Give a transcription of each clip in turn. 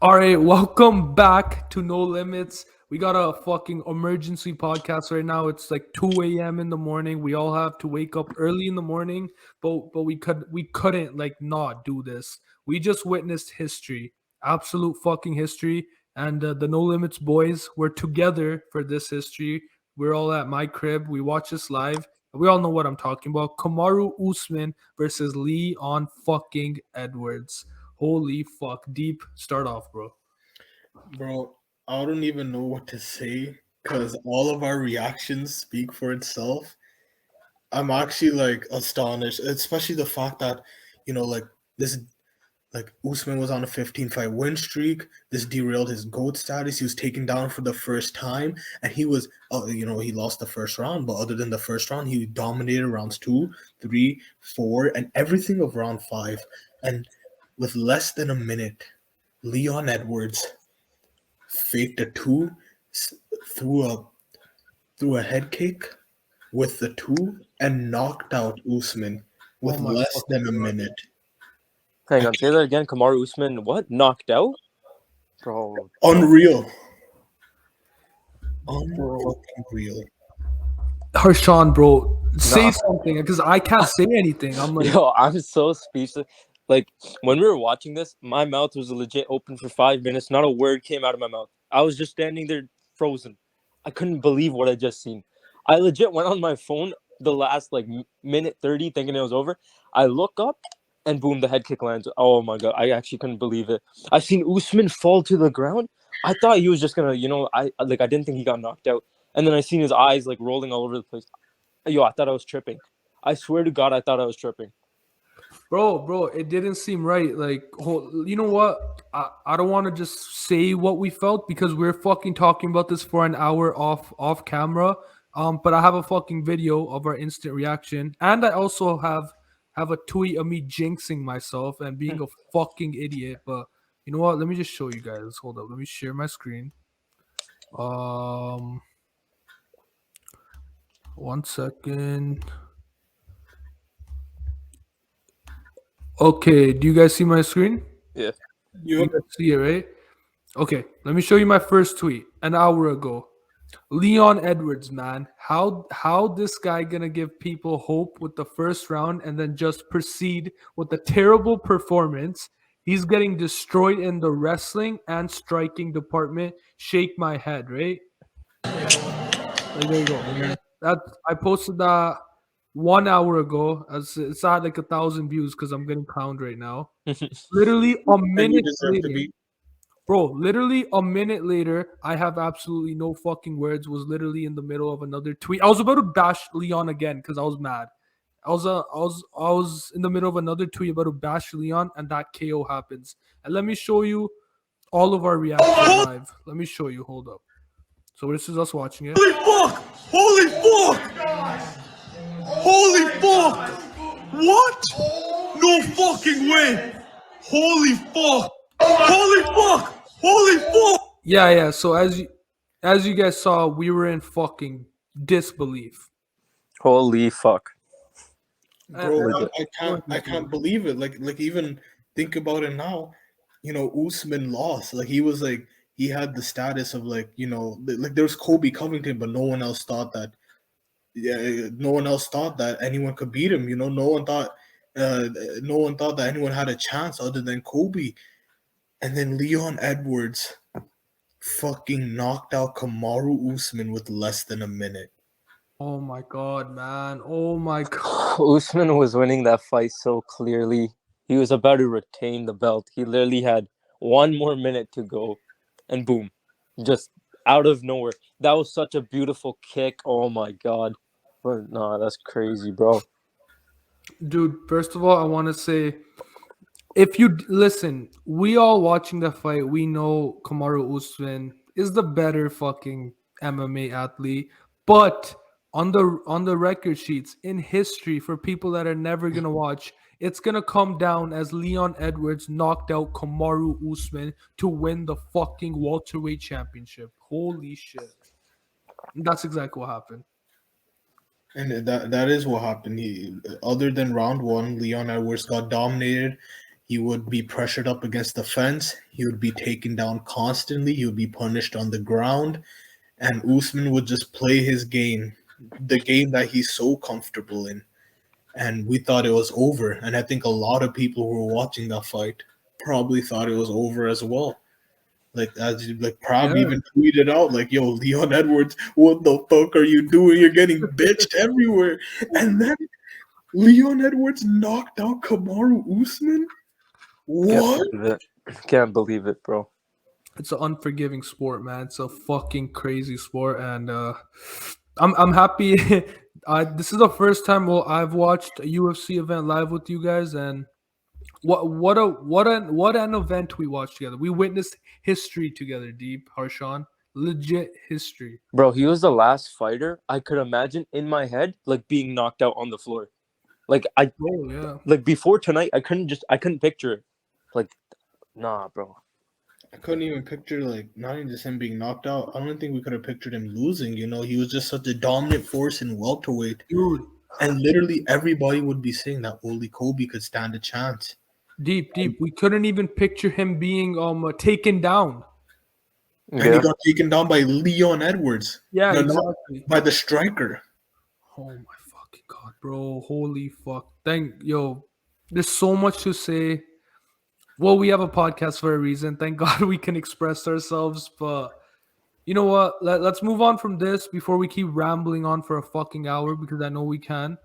All right, welcome back to No Limits. We got a fucking emergency podcast right now. It's like 2 a.m. in the morning. We all have to wake up early in the morning, but we couldn't like not do this. We just witnessed history, absolute fucking history, and the No Limits boys were together for this history. We're all at my crib. We watch this live. We all know what I'm talking about. Kamaru Usman versus Leon fucking Edwards. Holy fuck. Deep start off, bro. Bro, I don't even know what to say because all of our reactions speak for itself. I'm actually like astonished, especially the fact that, like this, like Usman was on a 15-fight win streak. This derailed his GOAT status. He was taken down for the first time, and he was, he lost the first round, but other than the first round, he dominated rounds 2, 3, 4, and everything of round 5. And with less than a minute, Leon Edwards faked a two, threw a head kick with the two, and knocked out Usman Oh with my less than fucking a god. minute. Hang on, say that again. Kamaru Usman, what? Knocked out? Bro. Unreal. Bro. Unreal. Harshan, bro, say Nah. something because I can't say anything. I'm like, Yo, I'm so speechless. Like, when we were watching this, my mouth was legit open for 5 minutes. Not a word came out of my mouth. I was just standing there frozen. I couldn't believe what I just seen. I legit went on my phone the last, like, minute 30 thinking it was over. I look up, and boom, the head kick lands. Oh, my God. I actually couldn't believe it. I seen Usman fall to the ground. I thought he was just going to, I didn't think he got knocked out. And then I seen his eyes, like, rolling all over the place. Yo, I thought I was tripping. I swear to God, I thought I was tripping. bro, it didn't seem right. Like, you know what? I don't want to just say what we felt because we're fucking talking about this for an hour off camera. But I have a fucking video of our instant reaction, and I also have a tweet of me jinxing myself and being a fucking idiot. But you know what? Let me just show you guys. Hold up. Let me share my screen. Um, 1 second. Okay, do you guys see my screen? Yeah. You Yep. guys see it, right? Okay, let me show you my first tweet an hour ago. Leon Edwards, man, how this guy gonna give people hope with the first round and then just proceed with a terrible performance? He's getting destroyed in the wrestling and striking department. Shake my head, right? Like, there you go. That I posted that 1 hour ago. It's at like 1,000 views because I'm getting clowned right now. Literally a And you minute deserve to later, be. bro. Literally a minute later, I have absolutely no fucking words. Was literally in the middle of another tweet. I was about to bash Leon again because I was mad. I was in the middle of another tweet about to bash Leon, and that KO happens. And let me show you all of our reaction live. Let me show you. Hold up. So this is us watching it. Holy fuck! Holy fuck! Holy fuck! What? No fucking way! Holy fuck! Holy fuck! Holy fuck! Yeah. So as you guys saw, we were in fucking disbelief. Holy fuck. Bro, Uh, I can't believe it. Like even think about it now. Usman lost. Like he had the status of like there was Kobe Covington, but no one else thought that. Yeah, no one else thought that anyone could beat him. Uh, no one thought that anyone had a chance other than Kobe. And then Leon Edwards fucking knocked out Kamaru Usman with less than a minute. Oh my god, man. Oh my god. Usman was winning that fight so clearly. He was about to retain the belt. He literally had 1 more minute to go. And boom. Just out of nowhere. That was such a beautiful kick. Oh my God. But nah, that's crazy, bro. Dude, first of all, I want to say if you listen, we all watching the fight, we know Kamaru Usman is the better fucking MMA athlete, but on the record sheets in history for people that are never going to watch, it's going to come down as Leon Edwards knocked out Kamaru Usman to win the fucking welterweight championship. Holy shit. That's exactly what happened. And that is what happened. Other than round one, Leon Edwards got dominated. He would be pressured up against the fence. He would be taken down constantly. He would be punished on the ground. And Usman would just play his game, the game that he's so comfortable in. And we thought it was over. And I think a lot of people who were watching that fight probably thought it was over as well. Like Prav Yeah. even tweeted out like, "Yo, Leon Edwards, what the fuck are you doing? You're getting bitched everywhere." And then Leon Edwards knocked out Kamaru Usman. Can't What? believe it. Can't believe it, bro. It's an unforgiving sport, man. It's a fucking crazy sport, and I'm happy. This is the first time I've watched a UFC event live with you guys, and what an event we watched together. We witnessed history together, Deep Harshan, legit history. Bro, he was the last fighter I could imagine in my head like being knocked out on the floor. Like Oh yeah, like before tonight, I couldn't picture it. Like, nah, bro. I couldn't even picture like not even just him being knocked out. I don't think we could have pictured him losing. You know, he was just such a dominant force in welterweight, dude. and literally everybody would be saying that only Kobe could stand a chance. Deep. We couldn't even picture him being taken down. And he Yeah. got taken down by Leon Edwards. Yeah, No, not exactly. by the striker. Oh my fucking god, bro! Holy fuck! There's so much to say. Well, we have a podcast for a reason. Thank God we can express ourselves. But you know what? Let's move on from this before we keep rambling on for a fucking hour because I know we can.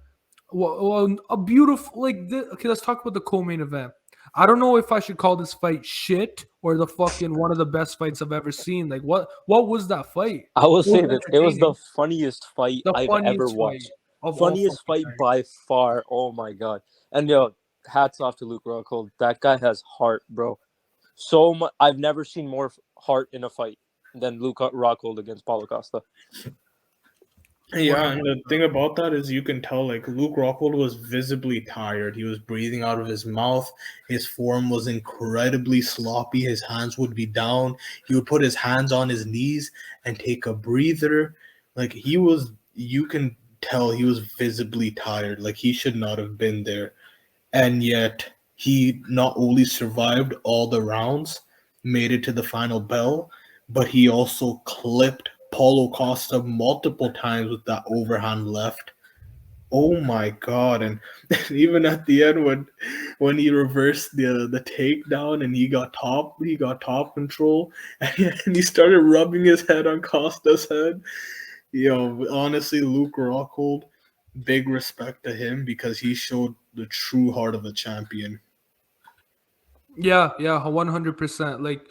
Well, a beautiful okay. Let's talk about the co-main event. I don't know if I should call this fight shit or the fucking one of the best fights I've ever seen. Like what was that fight? I will It say was this. It was the entertaining. funniest fight The I've ever funniest fight watched. of all Funniest fucking fight time. by far. Oh my god. And yo, hats off to Luke Rockhold. That guy has heart, bro. So much. I've never seen more heart in a fight than Luke Rockhold against Paulo Costa. Yeah, and the thing about that is you can tell like Luke Rockhold was visibly tired. He was breathing out of his mouth. His form was incredibly sloppy. His hands would be down. He would put his hands on his knees and take a breather. Like you can tell he was visibly tired. Like he should not have been there. And yet he not only survived all the rounds, made it to the final bell, but he also clipped Paulo Costa multiple times with that overhand left. Oh my god! And even at the end, when he reversed the takedown and he got top control, and he started rubbing his head on Costa's head. Yo, honestly, Luke Rockhold, big respect to him because he showed the true heart of a champion. Yeah, 100%. Like,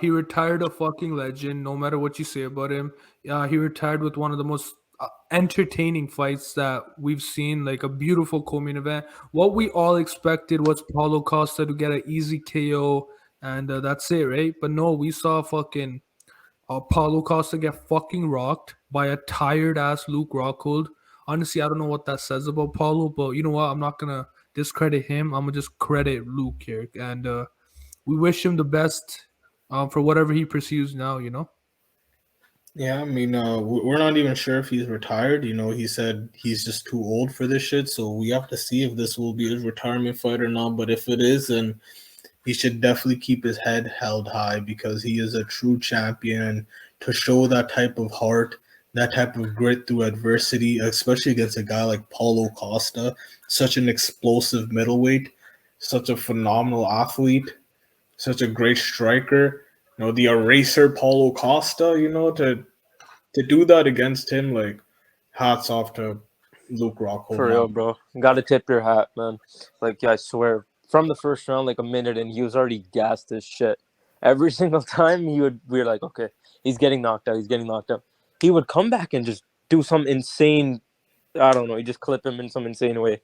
he retired a fucking legend. No matter what you say about him, yeah, he retired with one of the most entertaining fights that we've seen. Like a beautiful co-main event. What we all expected was Paulo Costa to get an easy KO, and that's it, right? But no, we saw fucking Paulo Costa get fucking rocked by a tired ass Luke Rockhold. Honestly, I don't know what that says about Paulo, but you know what? I'm not gonna discredit him. I'm gonna just credit Luke here, and we wish him the best for whatever he pursues now. You know. Yeah, I mean, we're not even sure if he's retired. You know, he said he's just too old for this shit, so we have to see if this will be his retirement fight or not. But if it is, then he should definitely keep his head held high because he is a true champion. And to show that type of heart, that type of grit through adversity, especially against a guy like Paulo Costa, such an explosive middleweight, such a phenomenal athlete, such a great striker. You know, the eraser Paulo Costa, you know, to do that against him, like hats off to Luke Rockhold, For real, man. bro. Gotta tip your hat, man. Like, I swear, from the first round, like a minute in, he was already gassed as shit. Every single time we were like, okay, he's getting knocked out. He's getting knocked out. He would come back and just do some insane. I don't know. He just clip him in some insane way,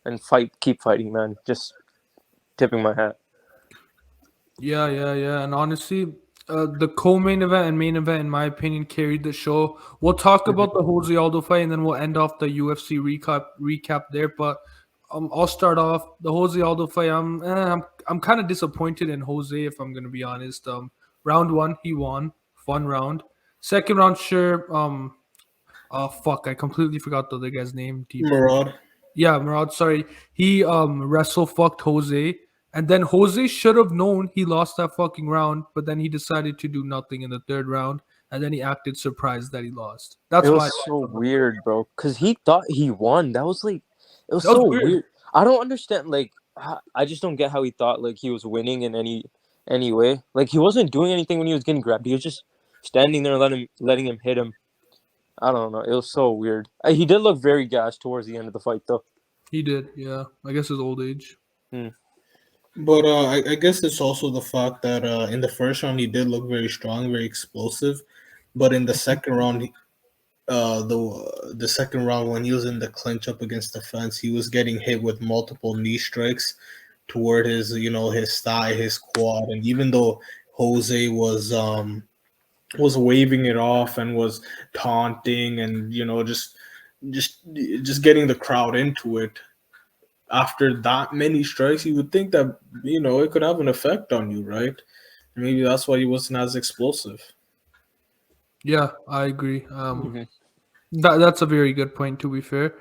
and keep fighting, man. Just tipping my hat. Yeah. And honestly, the co-main event and main event, in my opinion, carried the show. We'll talk about the Jose Aldo fight, and then we'll end off the UFC recap there. But I'll start off the Jose Aldo fight. I'm kind of disappointed in Jose, if I'm gonna be honest. Round one, he won, fun round. Second round, sure. Fuck, I completely forgot the other guy's name. Deep. Murad. Yeah, Murad. Sorry, he wrestle fucked Jose, And then Jose should have known he lost that fucking round, but then he decided to do nothing in the third round, and then he acted surprised that he lost. It That's my was thoughts so on the fight. weird, bro. Cause he thought he won. That was like, it was That was so weird. weird. I don't understand. Like, I just don't get how he thought like he was winning in any way. Like he wasn't doing anything when he was getting grabbed. He was just standing there, letting him hit him. I don't know. It was so weird. He did look very gassed towards the end of the fight, though. He did, yeah. I guess his old age. But I guess it's also the fact that in the first round he did look very strong, very explosive, but in the second round, the second round when he was in the clinch up against the fence, he was getting hit with multiple knee strikes toward his his thigh, his quad, and even though Jose was waving it off and was taunting and just just getting the crowd into it. After that many strikes, you would think that it could have an effect on you, right? Maybe that's why he wasn't as explosive. Yeah, I agree. Mm-hmm. That's a very good point, to be fair.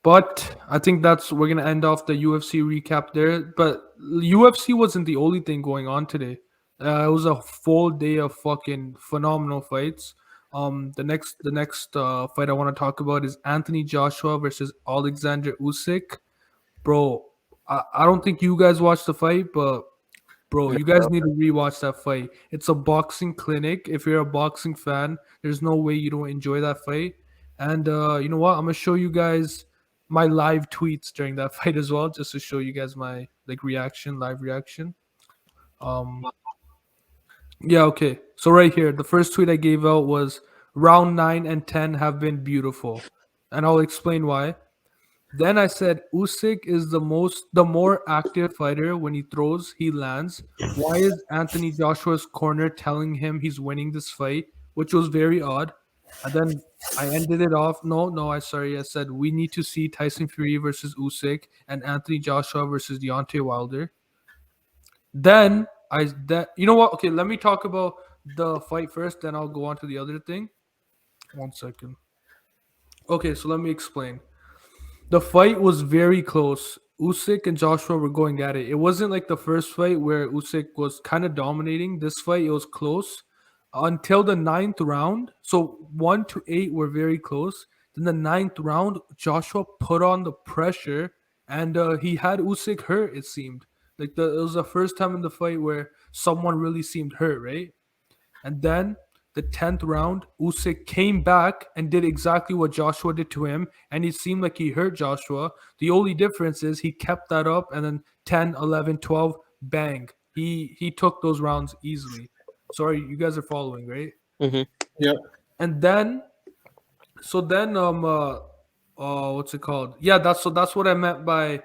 But I think we're gonna end off the UFC recap there. But UFC wasn't the only thing going on today. It was a full day of fucking phenomenal fights. The next fight I want to talk about is Anthony Joshua versus Alexander Usyk. Bro, I don't think you guys watched the fight, but bro, you guys need to rewatch that fight. It's a boxing clinic. If you're a boxing fan, there's no way you don't enjoy that fight. And you know what? I'm gonna show you guys my live tweets during that fight as well, just to show you guys my live reaction. Um, yeah, okay. So right here, the first tweet I gave out was round 9 and 10 have been beautiful, and I'll explain why. Then I said Usyk is the more active fighter. When he throws, he lands. Why is Anthony Joshua's corner telling him he's winning this fight? Which was very odd. And then I ended it off. I said we need to see Tyson Fury versus Usyk and Anthony Joshua versus Deontay Wilder. Then you know what? Okay, let me talk about the fight first, then I'll go on to the other thing. 1 second. Okay, so let me explain. The fight was very close. Usyk and Joshua were going at it. It wasn't like the first fight where Usyk was kind of dominating. This fight, it was close until the ninth round. So 1 to 8 were very close. Then the ninth round, Joshua put on the pressure, and he had Usyk hurt. It seemed like it was the first time in the fight where someone really seemed hurt, right? And then the 10th round, Usyk came back and did exactly what Joshua did to him. And it seemed like he hurt Joshua. The only difference is he kept that up. And then 10, 11, 12, bang. He took those rounds easily. Sorry, you guys are following, right? Mm-hmm. Yep. And then, what's it called? Yeah, that's what I meant by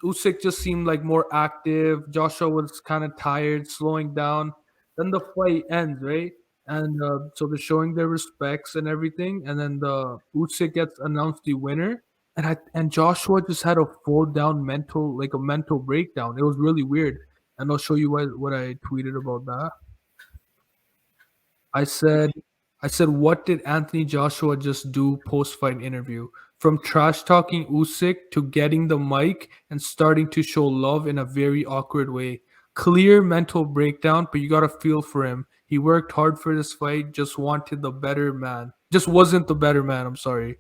Usyk just seemed like more active. Joshua was kind of tired, slowing down. Then the fight ends, right? And so they're showing their respects and everything. And then the Usyk gets announced the winner. And Joshua just had a full down like a mental breakdown. It was really weird. And I'll show you what I tweeted about that. I said, what did Anthony Joshua just do post fight interview? From trash talking Usyk to getting the mic and starting to show love in a very awkward way. Clear mental breakdown, but you gotta feel for him. He worked hard for this fight, just wanted the better man. Just wasn't the better man, I'm sorry.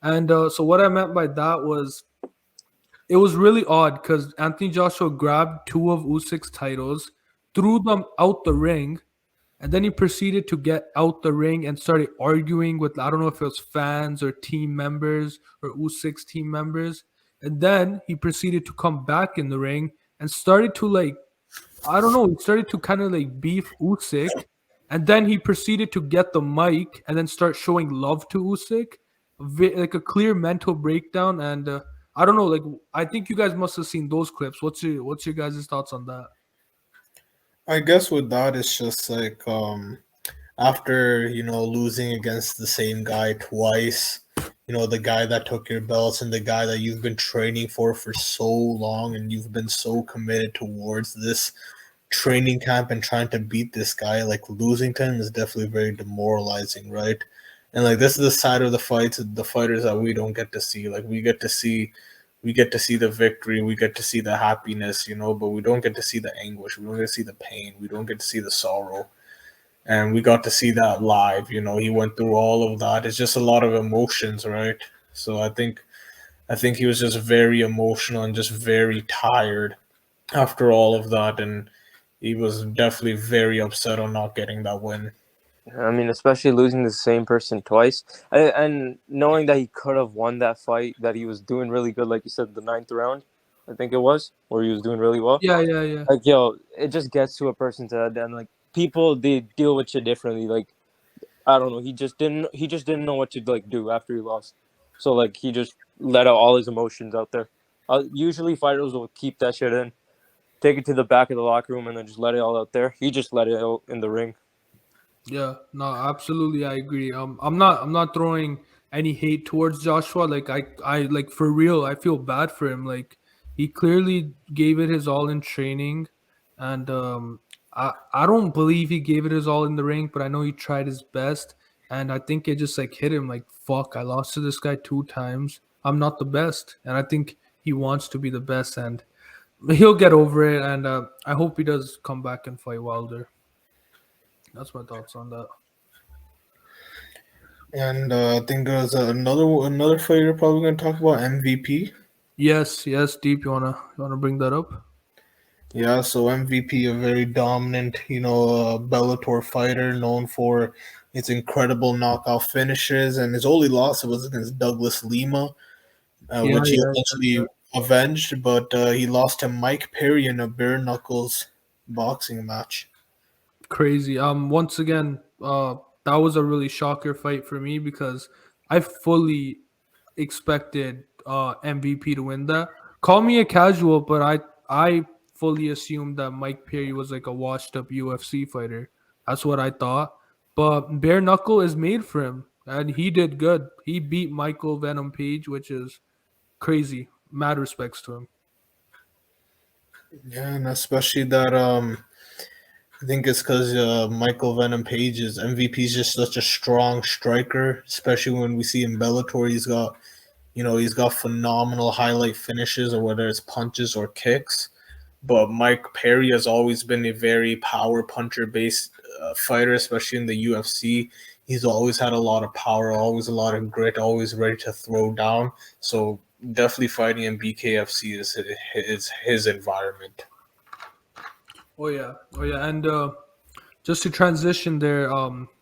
And so what I meant by that was it was really odd because Anthony Joshua grabbed two of Usyk's titles, threw them out the ring, and then he proceeded to get out the ring and started arguing with, I don't know if it was fans or team members or Usyk's team members. And then he proceeded to come back in the ring and started to I don't know, he started to kind of like beef Usyk. And then he proceeded to get the mic and then start showing love to Usyk. Like a clear mental breakdown. And I don't know, like I think you guys must have seen those clips. What's your guys' thoughts on that? I guess with that, it's just like after losing against the same guy twice, the guy that took your belts and the guy that you've been training for so long and you've been so committed towards this training camp and trying to beat this guy, like losing to him is definitely very demoralizing, right? And like this is the side of the fighters that we don't get to see. Like we get to see we get to see the victory, we get to see the happiness, but we don't get to see the anguish, we don't get to see the pain, we don't get to see the sorrow. And we got to see that live. He went through all of that. It's just a lot of emotions, right? So I think he was just very emotional and just very tired after all of that, and he was definitely very upset on not getting that win. I mean, especially losing the same person twice, and knowing that he could have won that fight, that he was doing really good, like you said, the ninth round, I think it was, where he was doing really well. Yeah, yeah, yeah. Like, yo, it just gets to a person's head, and like people, they deal with shit differently. Like, I don't know, he just didn't know what to like do after he lost, so like he just let out all his emotions out there. Usually fighters will keep that shit in, take it to the back of the locker room, and then just let it all out there. He just let it out in the ring. Yeah, no, absolutely, I agree. I'm not throwing any hate towards Joshua. Like, I like for real, I feel bad for him. Like, he clearly gave it his all in training, and I don't believe he gave it his all in the ring, but I know he tried his best, and I think it just like hit him. Like, fuck, I lost to this guy 2 times. I'm not the best, and I think he wants to be the best, and he'll get over it. And I hope he does come back and fight Wilder. That's my thoughts on that. And I think there's another fighter probably going to talk about, MVP. Yes, yes, Deep. You wanna bring that up? Yeah, so MVP, a very dominant, Bellator fighter, known for its incredible knockout finishes, and his only loss was against Douglas Lima, Yeah, which he yeah, eventually avenged, but he lost to Mike Perry in a bare knuckles boxing match. crazy. Once again, that was a really shocker fight for me because I fully expected MVP to win that. Call me a casual, but I fully assumed that Mike Perry was like a washed up UFC fighter. That's what I thought. But bare knuckle is made for him, and he did good. He beat Michael Venom Page, which is crazy. Mad respects to him. Yeah, and especially that I think it's because Michael Venom Page's MVP is just such a strong striker, especially when we see in Bellator, he's got phenomenal highlight finishes, or whether it's punches or kicks. But Mike Perry has always been a very power puncher based fighter, especially in the UFC. He's always had a lot of power, always a lot of grit, always ready to throw down. So definitely fighting in BKFC is his environment. Oh yeah, and just to transition there,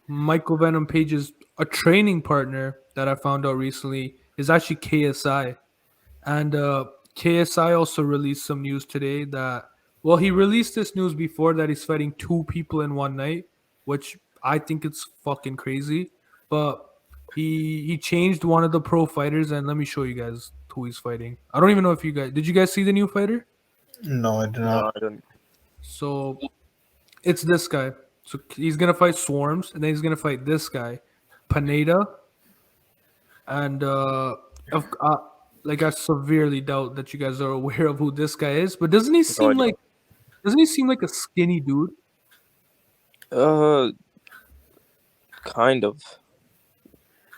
Michael Venom Page's a training partner that I found out recently is actually KSI, and KSI also released some news today that well, he released this news before that he's fighting 2 people in one night, which I think it's fucking crazy, but he changed one of the pro fighters, and let me show you guys who he's fighting. I don't even know if you guys did you guys see the new fighter? No, I do No, not. I didn't. So it's this guy. So he's gonna fight Swarms, and then he's gonna fight this guy, Pineda, and of, like I severely doubt that you guys are aware of who this guy is. But No idea. doesn't he seem like a skinny dude? Uh, kind of,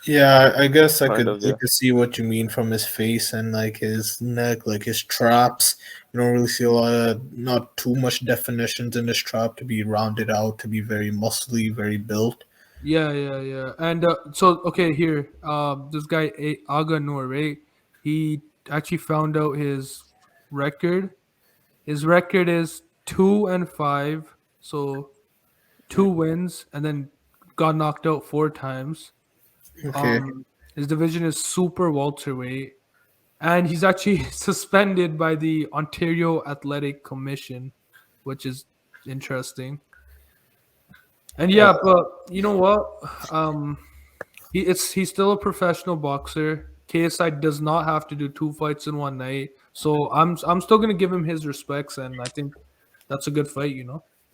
Yeah, I guess I kind could of, I yeah. could see what you mean from his face and like his neck, like his traps. You don't really see a lot of not too much definitions in his trap to be rounded out, to be very muscly, very built. Yeah, yeah, yeah. And so okay, here, this guy Aga Noor, right? He actually found out his record. His record is 2-5. So 2 wins, and then got knocked out 4 times. Okay. His division is super welterweight, and he's actually suspended by the Ontario Athletic Commission, which is interesting. And Uh, yeah, but you know what? He's still a professional boxer. KSI does not have to do 2 fights in one night, so I'm still gonna give him his respects, and I think that's a good fight.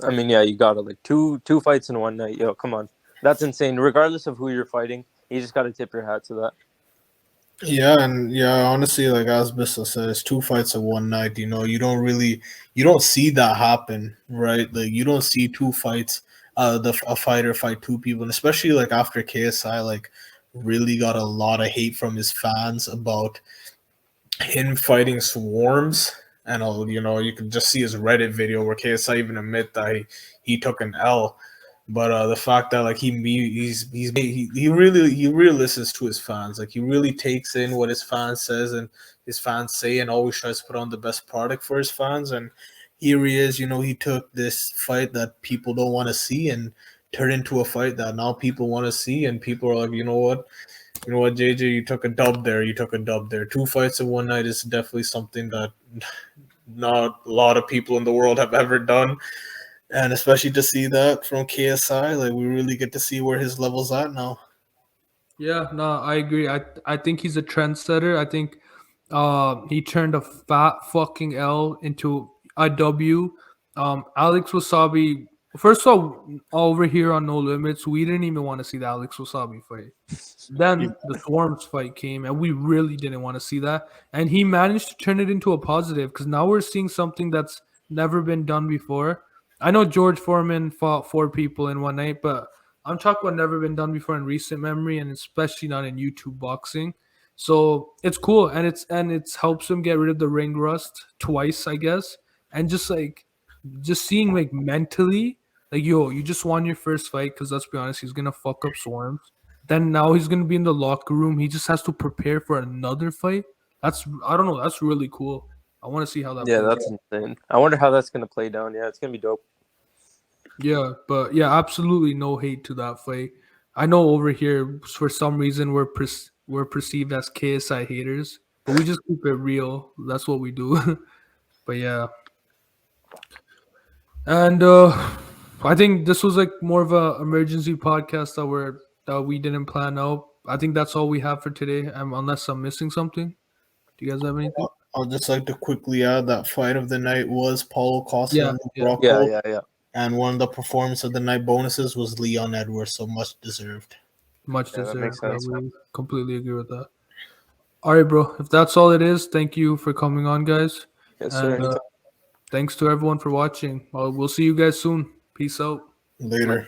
I mean, yeah, you gotta like two fights in one night. Yo, come on, that's insane. Regardless of who you're fighting, you just gotta tip your hat to that. yeah, and yeah, honestly, like as Bissell said, it's 2 fights in one night. You don't see that happen, right? Like you don't see 2 fights, a fighter fight 2 people, and especially like after KSI like really got a lot of hate from his fans him fighting Swarms, and you can just see his Reddit video where KSI even admit that he took an L. But the fact that like he really listens to his fans. Like he really takes in what his fans says and his fans say, and always tries to put on the best product for his fans. And here he is. He took this fight that people don't want to see and turned into a fight that now people want to see, and people are like, you know what, JJ, you took a dub there. You took a dub there. 2 fights in one night is definitely something that not a lot of people in the world have ever done. And especially to see that from KSI, like we really get to see where his level's at now. Yeah, no, I agree. I think he's a trendsetter. I think he turned a fat fucking L into a W. Alex Wasabi. First of all, over here on No Limits, we didn't even want to see the Alex Wasabi fight. Then the Swarms fight came, and we really didn't want to see that. And he managed to turn it into a positive because now we're seeing something that's never been done before. I know George Foreman fought 4 people in one night, but I'm talking about never been done before in recent memory, and especially not in YouTube boxing. So it's cool, and it's helps him get rid of the ring rust twice, I guess, and just seeing like mentally, like yo, you just won your first fight because let's be honest, he's gonna fuck up Swarms. Then now he's gonna be in the locker room. He just has to prepare for another fight. I don't know. That's really cool. I want to see how that Yeah, plays that's out. insane. I wonder how that's gonna play down. Yeah, it's gonna be dope. Yeah, but yeah, absolutely no hate to that fight. I know over here for some reason we're perceived as KSI haters, but we just keep it real. That's what we do. But yeah, and I think this was like more of a emergency podcast that we didn't plan out. I think that's all we have for today. Unless I'm missing something. Do you guys have anything? I'll just like to quickly add that fight of the night was Paulo Costa Yeah, and yeah, Yeah, Rocco, yeah, yeah. and one of the performance of the night bonuses was Leon Edwards, so much deserved. much Yeah, that deserved. makes Yeah, sense. we completely agree with that. All right, bro. If that's all it is, thank you for coming on, guys. Yes, sir. And Anytime. thanks to everyone for watching. We'll see you guys soon. Peace out. Later.